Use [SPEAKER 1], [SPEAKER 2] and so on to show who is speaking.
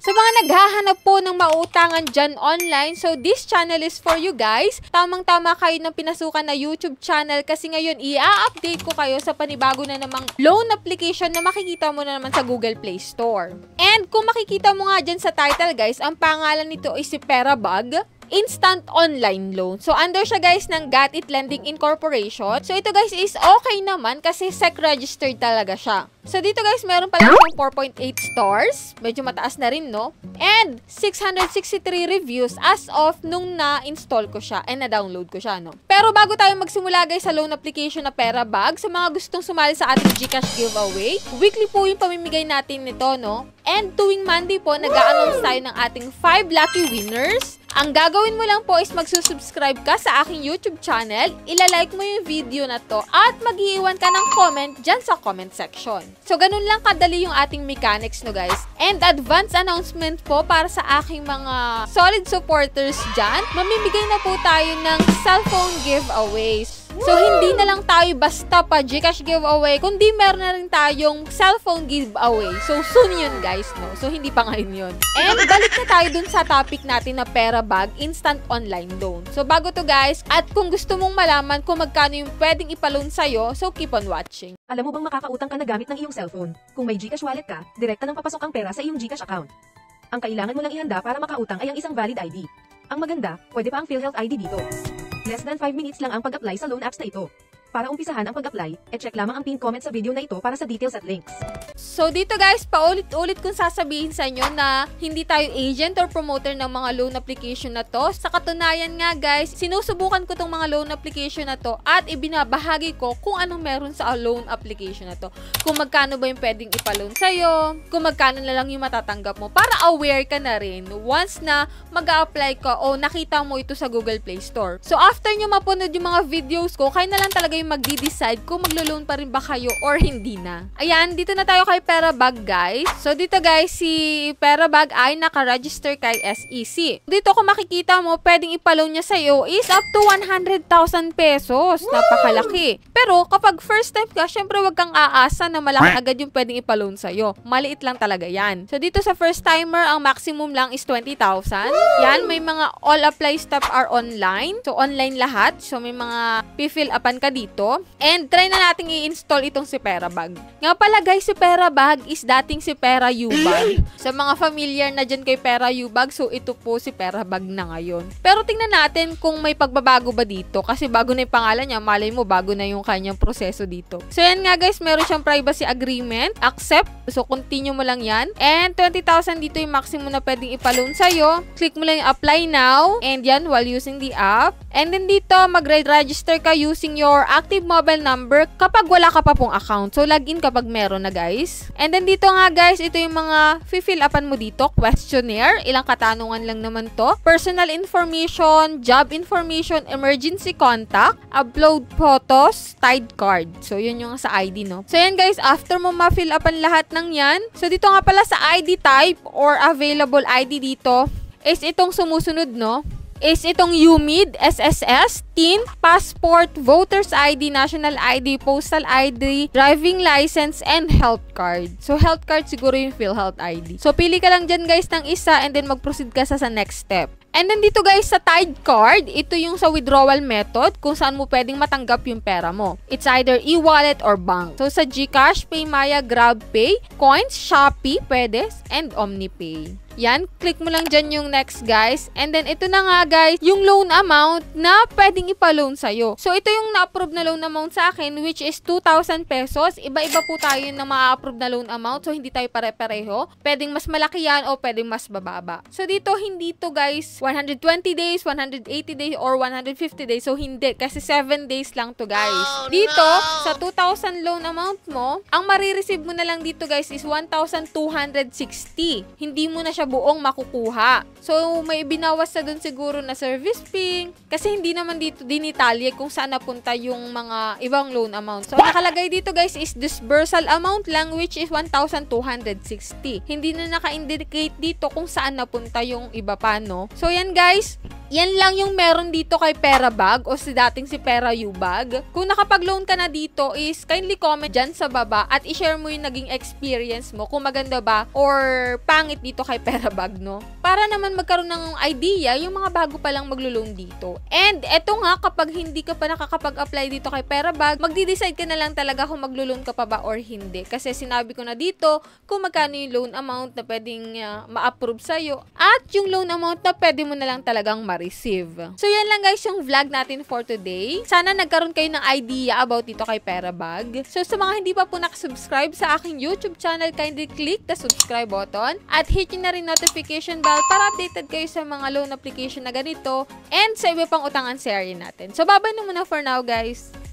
[SPEAKER 1] Sa mga naghahanap po ng mautangan dyan online, so this channel is for you guys. Tamang-tama kayo ng pinasukan na YouTube channel kasi ngayon i-update ko kayo sa panibago na namang loan application na makikita mo na naman sa Google Play Store. And kung makikita mo nga dyan sa title guys, ang pangalan nito is si Perabag Instant Online Loan. So, under siya guys ng Got It Lending Incorporation. So, ito guys is okay naman kasi SEC registered talaga siya. So, dito guys, meron pala siyang 4.8 stars. Medyo mataas na rin, no? And 663 reviews as of nung na-install ko siya and na-download ko siya, no? Pero bago tayo magsimula guys sa loan application na Perabag, sa mga gustong sumali sa ating GCash giveaway, weekly po yung pamimigay natin nito, no? And tuwing Monday po, nag-a-announce tayo ng ating 5 lucky winners. Ang gagawin mo lang po is magsusubscribe ka sa aking YouTube channel, ilalike mo yung video na to, at mag-iiwan ka ng comment dyan sa comment section. So, ganun lang kadali yung ating mechanics, no guys. And advance announcement po para sa aking mga solid supporters dyan, mamimigay na po tayo ng cellphone giveaways. So, hindi na lang tayo basta pa GCash giveaway, kundi meron na rin tayong cellphone giveaway. So, soon yun guys, no? So, hindi pa ngayon yun. And balik na tayo dun sa topic natin na Perabag Instant Online Loan. So, bago to guys, at kung gusto mong malaman kung magkano yung pwedeng ipaloan sa'yo, so keep on watching.
[SPEAKER 2] Alam mo bang makakautang ka na gamit ng iyong cellphone? Kung may GCash wallet ka, direkta nang papasok ang pera sa iyong GCash account. Ang kailangan mo lang ihanda para makautang ay ang isang valid ID. Ang maganda, pwede pa ang PhilHealth ID dito. Less than 5 minutes lang ang pag-apply sa loan apps na ito. Para umpisahan ang pag-apply, e-check lamang ang pinned comment sa video na ito para sa details at links.
[SPEAKER 1] So, dito guys, paulit-ulit kong sasabihin sa inyo na hindi tayo agent or promoter ng mga loan application na to. Sa katunayan nga guys, sinusubukan ko tong mga loan application na to at ibinabahagi ko kung anong meron sa loan application na to. Kung magkano ba yung pwedeng ipaloan sa'yo, kung magkano na lang yung matatanggap mo para aware ka na rin once na mag-a-apply ka o nakita mo ito sa Google Play Store. So, after nyo mapunod yung mga videos ko, kayo na lang talaga yung magdi-decide kung maglo-loan pa rin ba kayo or hindi na. Ayan, dito na tayo kay Perabag guys. So, dito guys, si Perabag ay naka-register kay SEC. Dito kung makikita mo, pwedeng ipaloan niya sa'yo is up to 100,000 pesos. Napakalaki. Pero, kapag first time ka, syempre wag kang aasa na malaki agad yung pwedeng ipaloan sa'yo. Maliit lang talaga yan. So, dito sa first timer, ang maximum lang is 20,000. Yan, may mga all apply step are online. So, online lahat. So, may mga pifill upan ka dito. And, try na natin i-install itong si Perabag. Nga pala guys, si Perabag is dating si Pera Ubag. Sa mga familiar na dyan kay Pera Ubag, so ito po si Perabag na ngayon. Pero tingnan natin kung may pagbabago ba dito. Kasi bago na yung pangalan niya, malay mo bago na yung kanyang proseso dito. So yan nga guys, meron siyang privacy agreement. Accept. So continue mo lang yan. And 20,000 dito yung maximum na pwedeng ipaloan sa'yo. Click mo lang yung apply now. And yan, while using the app. And then dito, mag-register ka using your active mobile number kapag wala ka pa pong account. So login kapag meron na guys. And then dito nga guys, ito yung mga fill upan mo dito. Questionnaire, ilang katanungan lang naman to. Personal information, job information, emergency contact, upload photos, tied card. So yun yung sa ID, no? So yan guys, after mo ma-fill upan lahat ng yan. So dito nga pala sa ID type or available ID dito is itong sumusunod, no? Is itong UMID, SSS, TIN, Passport, Voters ID, National ID, Postal ID, Driving License, and Health Card. So, Health Card siguro yung PhilHealth ID. So, pili ka lang dyan guys ng isa and then mag-proceed ka sa next step. And then dito guys, sa tied card, ito yung sa withdrawal method kung saan mo pwedeng matanggap yung pera mo. It's either e-wallet or bank. So, sa GCash, PayMaya, GrabPay, Coins, Shopee, pwede, and OmniPay. Yan, click mo lang dyan yung next guys. And then, ito na nga guys, yung loan amount na pwedeng ipaloan sa'yo. So, ito yung na-approve na loan amount sa akin, which is 2,000 pesos. Iba-iba po tayo na ma-approve na loan amount. So, hindi tayo pare-pareho. Pwedeng mas malaki yan o pwedeng mas bababa. So, dito, hindi to guys 120 days, 180 days, or 150 days. So, hindi. Kasi 7 days lang to guys. Dito, sa 2,000 loan amount mo, ang marireceive mo na lang dito guys is 1,260. Hindi mo na siya buong makukuha. So, may binawas na dun siguro na service fee. Kasi hindi naman dito dinitalye kung saan napunta yung mga ibang loan amount. So, nakalagay dito guys is disbursal amount lang which is 1,260. Hindi na naka-indicate dito kung saan napunta yung iba pa, no? So, yan guys. Yan lang yung meron dito kay Perabag o si dating si Perayubag. Kung nakapag-loan ka na dito is kindly comment dyan sa baba at i-share mo yung naging experience mo kung maganda ba or pangit dito kay Perabag, no? Para naman magkaroon ng idea yung mga bago pa lang maglo-loan dito. And eto nga, kapag hindi ka pa nakakapag-apply dito kay Perabag, magdi-decide ka na lang talaga kung maglo-loan ka pa ba or hindi. Kasi sinabi ko na dito kung magkano yung loan amount na pwedeng ma-approve sa'yo at yung loan amount na pwede mo na lang talagang receive. So, yan lang guys yung vlog natin for today. Sana nagkaroon kayo ng idea about dito kay Perabag. So, sa mga hindi pa po nakasubscribe sa aking YouTube channel, kindly click the subscribe button at hit nyo na rin notification bell para updated kayo sa mga loan application na ganito and sa iba pang utangan sa area natin. So, bye-bye na muna for now guys.